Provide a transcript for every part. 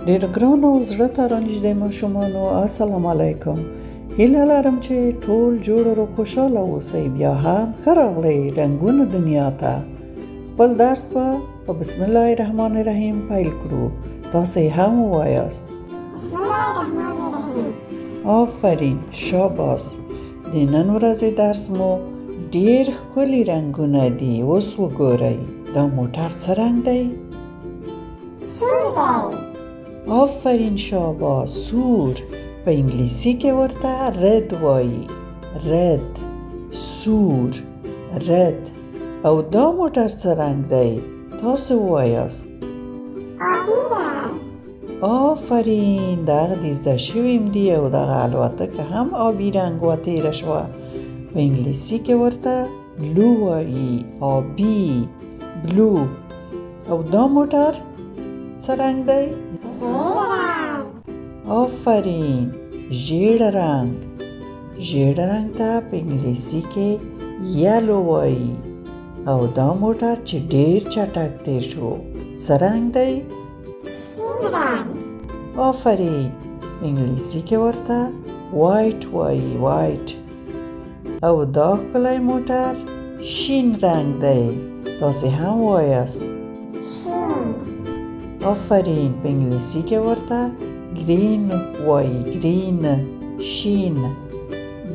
ډېر ګرانو زړه ته رانږدې ماشومانو، السلام علیکم. هیله لرم چې ټول جوړ او خوشحاله اوسئ. بیا هم ښه راغلی رنګونو دنیا ته. خپل درس به په بسم الله الرحمن الرحیم پیل کړو. تاسې هم ووایاست بسم الله الرحمن الرحیم. آفرین، شاباس. د نن ورځې درس مو ډېر ښکلي رنګونه دي. اوس وګورئ، دا موټر څه رنګ دی؟ سور دی. آفرین، شاباس. سور په انګلیسي کې ورته رد وایي. رد، سور، رد. او دا موټر څه رنګ دی؟ تاسو ووایاست. آبی رنګ. آفرین، دغه دې زده شویم دي او دغه الوتکه هم آبي رنګ وتېره شوه. په انګلیسي کې ورته بلو وایي. آبي، بلو. او دا موټر څه رنګ دی؟ زیړ رنګ. آفرین، ژیړ رنګ. ژیړ رنګ ته په انګلیسي کې یلو وایي. او دا موټر چې ډېر چټک تېر شو څه رنګ دی؟ سپین رنګ. آفرین، په انګلیسي کې ورته وایټ وایي. وایټ. او دا ښکلی موټر شین رنګ دی. تاسې هم وایاست. شین. آفرین، په انګلیسي کې ورته گرین وایي. گرین، شین،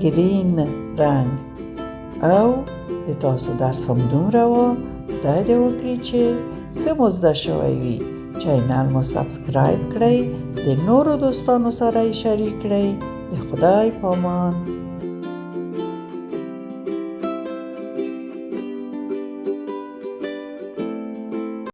گرین رنګ. او د تاسو درس هم دومره و. خدای دې وکړي چې ښه مو زده شوی وي. چینل مو سبسکرایب کړئ، د نورو دوستانو سره یې شریک کړئ. د خدای په امان.